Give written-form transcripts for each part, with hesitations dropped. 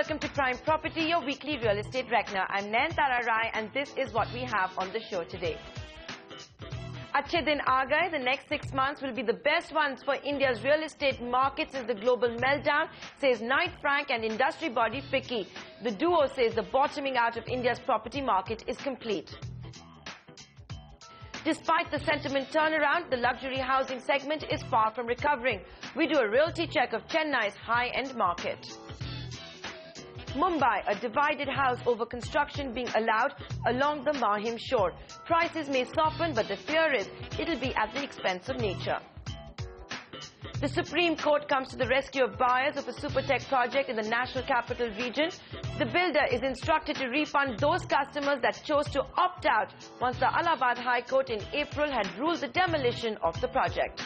welcome to Prime Property, your weekly real estate reckoner. I'm Nayanthara Rai and this is what we have on the show today. Achhe din aa gaye. The next 6 months will be the best ones for India's real estate market since the global meltdown, says Knight Frank and industry body FICCI. The duo says the bottoming out of India's property market is complete. Despite the sentiment turnaround, the luxury housing segment is far from recovering. We do a realty check of Chennai's high-end market. Mumbai, a divided house over construction being allowed along the Mahim shore. Prices may soften, but the fear is it'll be at the expense of nature. The Supreme Court comes to the rescue of buyers of a Supertech project in the National Capital Region. The builder is instructed to refund those customers that chose to opt out once the Allahabad High Court in April had ruled the demolition of the project.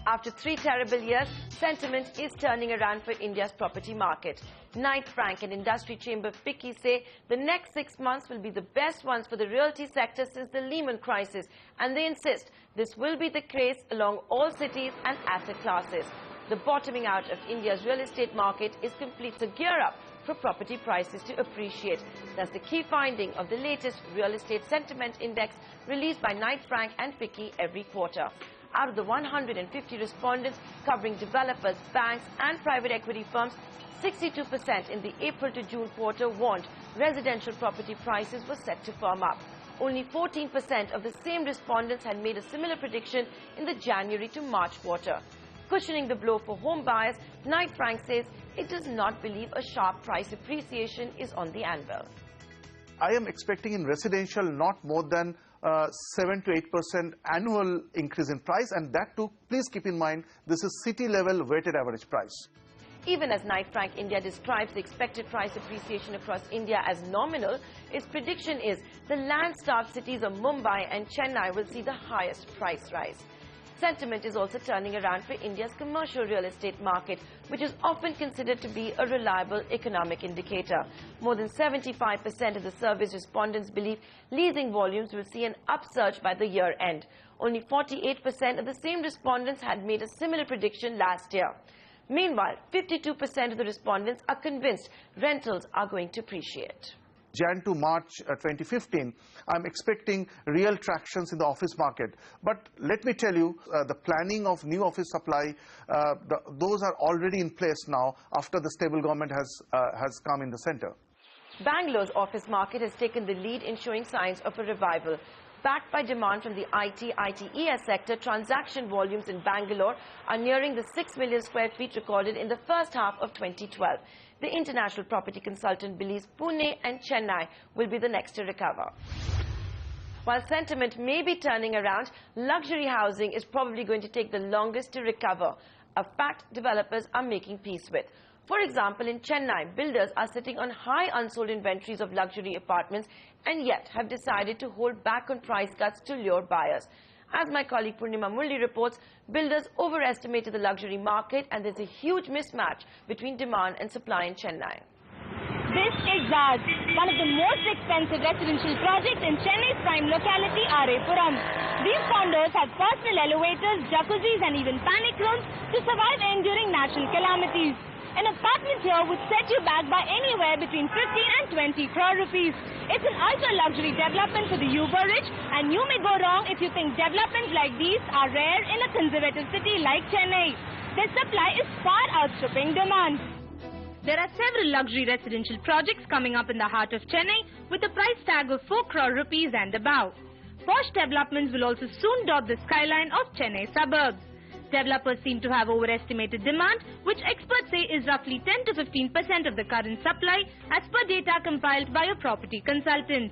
After 3 terrible years, sentiment is turning around for India's property market. Knight Frank and industry chamber FICCI say the next 6 months will be the best ones for the realty sector since the Lehman crisis, and they insist this will be the case along all cities and asset classes. The bottoming out of India's real estate market is complete, so gear up for property prices to appreciate. That's the key finding of the latest real estate sentiment index released by Knight Frank and FICCI every quarter. Out of the 150 respondents covering developers, banks and private equity firms, 62% in the April to June quarter warned residential property prices were set to firm up. Only 14% of the same respondents had made a similar prediction in the January to March quarter. Cushioning the blow for home buyers, Knight Frank says it does not believe a sharp price appreciation is on the anvil. I am expecting in residential not more than 7 to 8% annual increase in price, and that too, please keep in mind, this is city level weighted average price. Even as Knight Frank India describes the expected price appreciation across India as nominal, its prediction is the land-starved cities of Mumbai and Chennai will see the highest price rise. Sentiment is also turning around for India's commercial real estate market, which is often considered to be a reliable economic indicator. More than 75% of the survey's respondents believe leasing volumes will see an upsurge by the year end. Only 48% of the same respondents had made a similar prediction last year. Meanwhile, 52% of the respondents are convinced rentals are going to appreciate. Jan to March 2015, I'm expecting real tractions in the office market. But let me tell you, the planning of new office supply, those are already in place now after the stable government has come in the center. Bangalore's office market has taken the lead in showing signs of a revival. Backed by demand from the IT/ITES sector, transaction volumes in Bangalore are nearing the 6 million square feet recorded in the first half of 2012. The international property consultant believes Pune and Chennai will be the next to recover. While sentiment may be turning around, luxury housing is probably going to take the longest to recover, a fact developers are making peace with. For example, in Chennai, builders are sitting on high unsold inventories of luxury apartments and yet have decided to hold back on price cuts to lure buyers. As my colleague Purnima Mulli reports, builders overestimated the luxury market and there's a huge mismatch between demand and supply in Chennai. This is Zaz, one of the most expensive residential projects in Chennai's prime locality, Arepuram. These condos have personal elevators, jacuzzis and even panic rooms to survive during natural calamities. An apartment here would set you back by anywhere between 15 and 20 crore rupees. It's an ultra-luxury development for the uber-rich, and you may go wrong if you think developments like these are rare in a conservative city like Chennai. Their supply is far outstripping demand. There are several luxury residential projects coming up in the heart of Chennai with a price tag of 4 crore rupees and above. Posh developments will also soon dot the skyline of Chennai suburbs. Developers seem to have overestimated demand, which experts say is roughly 10 to 15% of the current supply as per data compiled by a property consultant.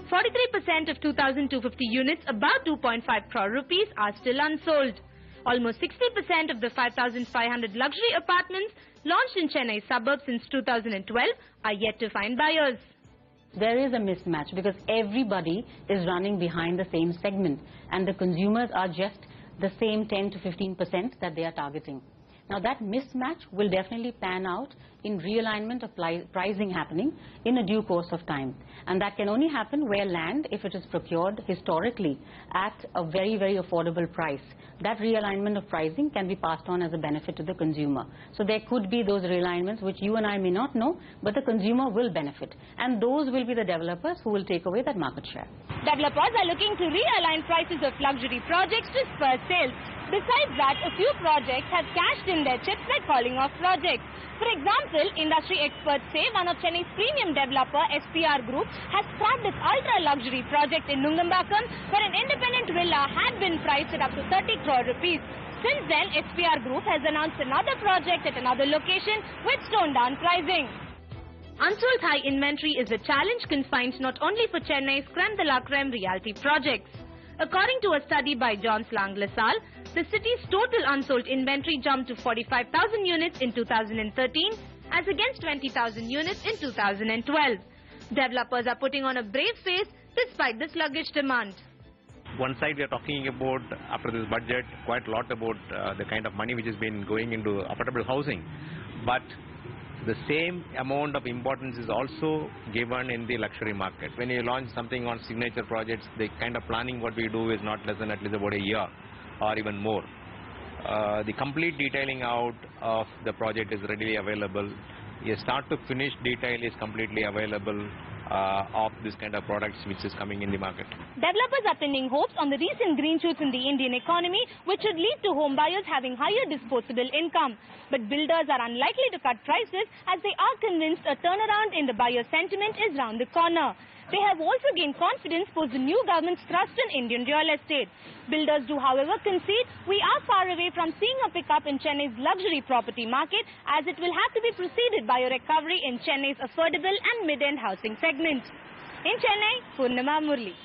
43% of 2,250 units above 2.5 crore rupees are still unsold. Almost 60% of the 5,500 luxury apartments launched in Chennai suburbs since 2012 are yet to find buyers. There is a mismatch because everybody is running behind the same segment and the consumers are just the same 10 to 15% that they are targeting. Now that mismatch will definitely pan out in realignment of pricing happening in a due course of time. And that can only happen where land, if it is procured historically at a very, very affordable price, that realignment of pricing can be passed on as a benefit to the consumer. So there could be those realignments which you and I may not know, but the consumer will benefit. And those will be the developers who will take away that market share. Developers are looking to realign prices of luxury projects to spur sales. Besides that, a few projects have cashed in their chips by calling off projects. For example, industry experts say one of Chennai's premium developer, SPR Group, has scrapped its ultra-luxury project in Nungambakam, where an independent villa had been priced at up to 30 crore rupees. Since then, SPR Group has announced another project at another location with toned-down pricing. Unsold high inventory is a challenge confined not only for Chennai's creme de la creme realty projects. According to a study by John Slang LaSalle, the city's total unsold inventory jumped to 45,000 units in 2013 as against 20,000 units in 2012. Developers are putting on a brave face despite the sluggish demand. One side we are talking about, after this budget, quite a lot about the kind of money which has been going into affordable housing. But the same amount of importance is also given in the luxury market. When you launch something on signature projects, the kind of planning what we do is not less than at least about a year or even more. The complete detailing out of the project is readily available. A start to finish detail is completely available of this kind of products which is coming in the market. Developers are pinning hopes on the recent green shoots in the Indian economy, which should lead to home buyers having higher disposable income. But builders are unlikely to cut prices as they are convinced a turnaround in the buyer sentiment is round the corner. They have also gained confidence post the new government's thrust in Indian real estate. Builders do, however, concede we are far away from seeing a pickup in Chennai's luxury property market, as it will have to be preceded by a recovery in Chennai's affordable and mid-end housing segment. In Chennai, Purnima Murli.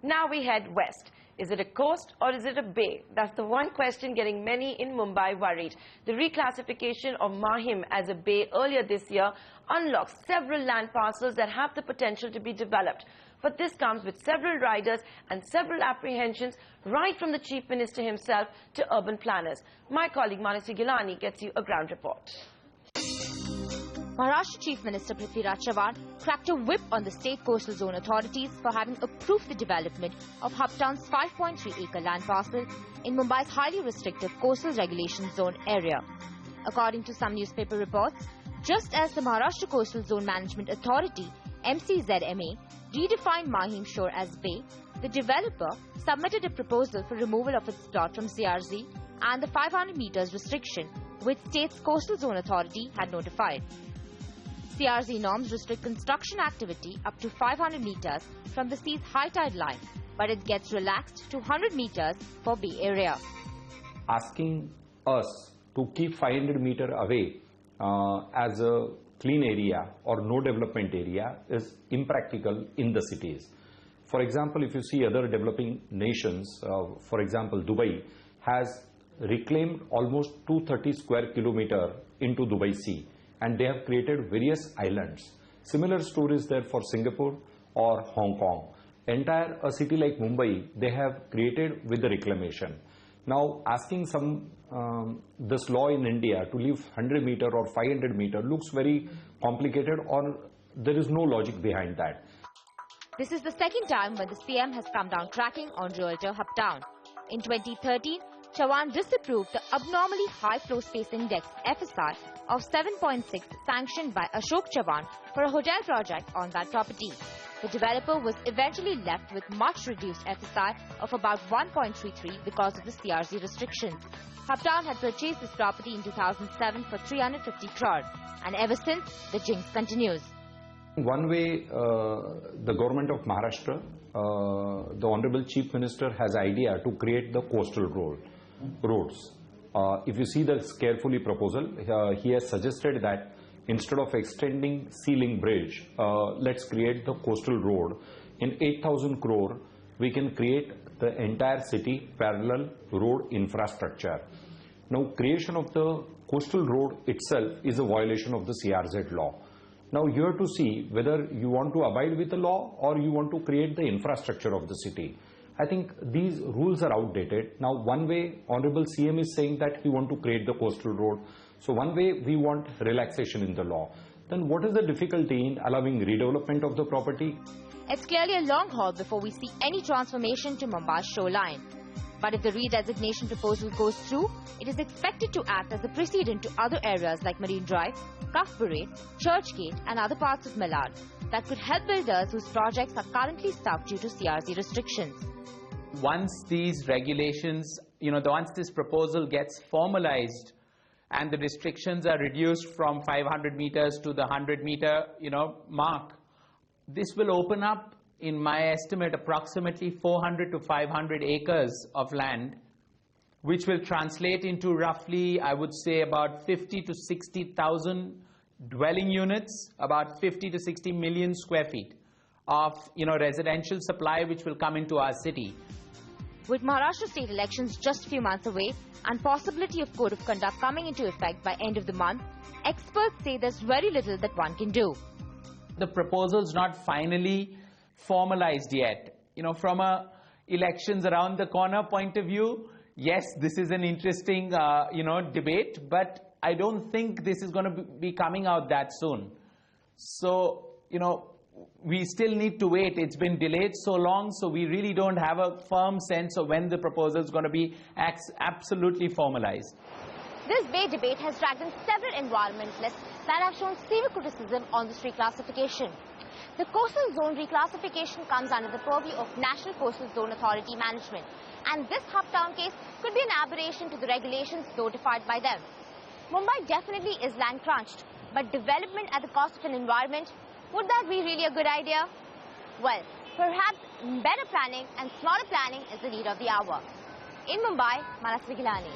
Now we head west. Is it a coast or is it a bay? That's the one question getting many in Mumbai worried. The reclassification of Mahim as a bay earlier this year unlocks several land parcels that have the potential to be developed. But this comes with several riders and several apprehensions, right from the Chief Minister himself to urban planners. My colleague Manasi Gilani gets you a ground report. Maharashtra Chief Minister Prithviraj Chavan cracked a whip on the state coastal zone authorities for having approved the development of Hubtown's 5.3-acre land parcel in Mumbai's highly restrictive coastal regulation zone area. According to some newspaper reports, just as the Maharashtra Coastal Zone Management Authority, MCZMA, redefined Mahim Shore as bay, the developer submitted a proposal for removal of its plot from CRZ and the 500 meters restriction, which state's Coastal Zone Authority had notified. CRZ norms restrict construction activity up to 500 meters from the sea's high tide line, but it gets relaxed to 100 meters for Bay Area. Asking us to keep 500 meters away as a clean area or no development area is impractical in the cities. For example, if you see other developing nations, for example, Dubai has reclaimed almost 230 square kilometers into Dubai Sea, and they have created various islands. Similar stories there for Singapore or Hong Kong. Entire a city like Mumbai, they have created with the reclamation. Now, asking this law in India to leave 100 meter or 500 meter looks very complicated, or there is no logic behind that. This is the second time when the CM has come down tracking on realtor Hubtown. In 2013, Chavan disapproved the abnormally high floor space index FSI of 7.6 sanctioned by Ashok Chavan for a hotel project on that property. The developer was eventually left with much reduced FSI of about 1.33 because of the CRZ restrictions. Hubtown had purchased this property in 2007 for 350 crore, and ever since, the jinx continues. One way, the government of Maharashtra, the Honorable Chief Minister has idea to create the coastal roads. If you see the carefully proposal, he has suggested that instead of extending Sea Link Bridge, let's create the coastal road. In 8,000 crore, we can create the entire city parallel road infrastructure. Now, creation of the coastal road itself is a violation of the CRZ law. Now, you have to see whether you want to abide with the law or you want to create the infrastructure of the city. I think these rules are outdated. Now, one way Honorable CM is saying that we want to create the coastal road. So one way we want relaxation in the law. Then what is the difficulty in allowing redevelopment of the property? It's clearly a long haul before we see any transformation to Mumbai's shoreline. But if the redesignation proposal goes through, it is expected to act as a precedent to other areas like Marine Drive, Cuff Parade, Churchgate and other parts of Malad that could help builders whose projects are currently stuck due to CRZ restrictions. Once these regulations, once this proposal gets formalized and the restrictions are reduced from 500 meters to the 100-meter, mark, this will open up, in my estimate, approximately 400 to 500 acres of land, which will translate into roughly, I would say, about 50 to 60,000 dwelling units, about 50 to 60 million square feet of, residential supply which will come into our city. With Maharashtra state elections just a few months away and possibility of code of conduct coming into effect by end of the month, experts say there's very little that one can do. The proposal's not finally formalized yet. From a elections around the corner point of view, yes, this is an interesting, debate, but I don't think this is going to be coming out that soon. So, we still need to wait. It's been delayed so long, so we really don't have a firm sense of when the proposal is going to be absolutely formalized. This Bay debate has dragged in several environmentalists that have shown severe criticism on this reclassification. The coastal zone reclassification comes under the purview of National Coastal Zone Authority management, and this Hubtown case could be an aberration to the regulations notified by them. Mumbai definitely is land crunched, but development at the cost of an environment, would that be really a good idea? Well, perhaps better planning and smarter planning is the need of the hour. In Mumbai, Manas Vigilani.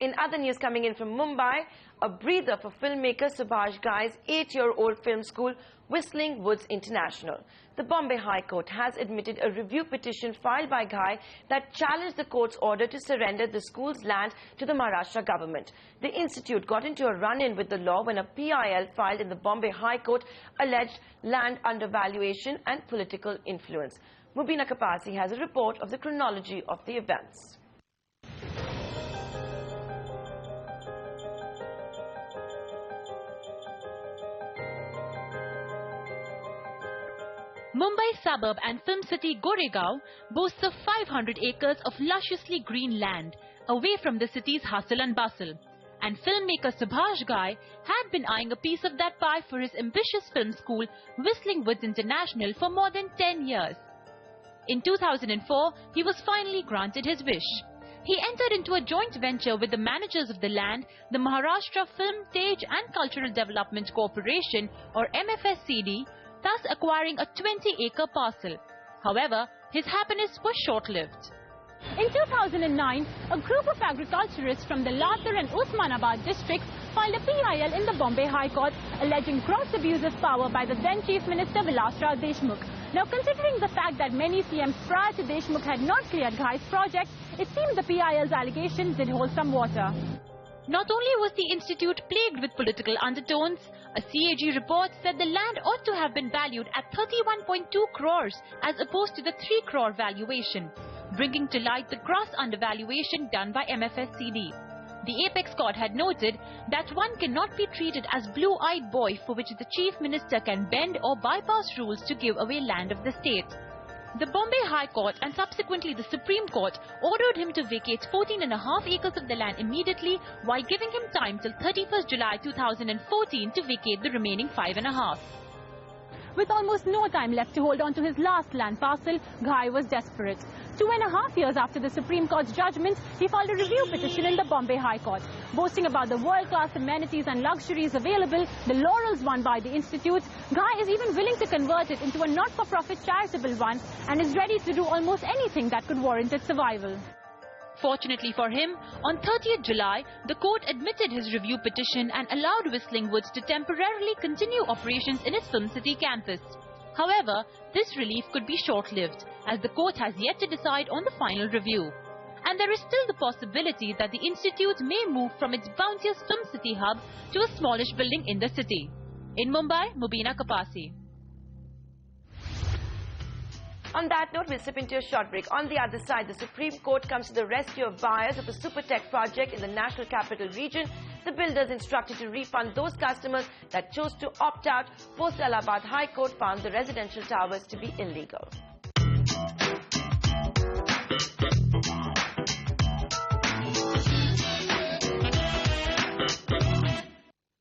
In other news coming in from Mumbai, a breather for filmmaker Subhash Ghai's 8-year-old film school, Whistling Woods International. The Bombay High Court has admitted a review petition filed by Ghai that challenged the court's order to surrender the school's land to the Maharashtra government. The institute got into a run-in with the law when a PIL filed in the Bombay High Court alleged land undervaluation and political influence. Mubina Kapasi has a report of the chronology of the events. Mumbai suburb and film city Goregaon boasts of 500 acres of lusciously green land, away from the city's hustle and bustle. And filmmaker Subhash Ghai had been eyeing a piece of that pie for his ambitious film school, Whistling Woods International, for more than 10 years. In 2004, he was finally granted his wish. He entered into a joint venture with the managers of the land, the Maharashtra Film, Stage and Cultural Development Corporation, or MFSCD, thus acquiring a 20-acre parcel. However, his happiness was short-lived. In 2009, a group of agriculturists from the Latur and Osmanabad districts filed a PIL in the Bombay High Court alleging gross abuse of power by the then Chief Minister Vilasrao Deshmukh. Now, considering the fact that many CMs prior to Deshmukh had not cleared Ghai's project, it seems the PIL's allegations did hold some water. Not only was the institute plagued with political undertones, a CAG report said the land ought to have been valued at 31.2 crores as opposed to the 3 crore valuation, bringing to light the gross undervaluation done by MFSCD. The Apex Court had noted that one cannot be treated as blue-eyed boy for which the Chief Minister can bend or bypass rules to give away land of the state. The Bombay High Court and subsequently the Supreme Court ordered him to vacate 14.5 acres of the land immediately while giving him time till 31st July 2014 to vacate the remaining 5.5. With almost no time left to hold on to his last land parcel, Ghai was desperate. 2.5 years after the Supreme Court's judgment, he filed a review petition in the Bombay High Court. Boasting about the world-class amenities and luxuries available, the laurels won by the institute, Ghai is even willing to convert it into a not-for-profit charitable one and is ready to do almost anything that could warrant its survival. Fortunately for him, on 30th July, the court admitted his review petition and allowed Whistling Woods to temporarily continue operations in its Film City campus. However, this relief could be short-lived, as the court has yet to decide on the final review. And there is still the possibility that the institute may move from its bounteous Film City hub to a smallish building in the city. In Mumbai, Mubina Kapasi. On that note, we'll slip into a short break. On the other side, the Supreme Court comes to the rescue of buyers of a Supertech project in the National Capital Region. The builders instructed to refund those customers that chose to opt out. Post Allahabad High Court found the residential towers to be illegal.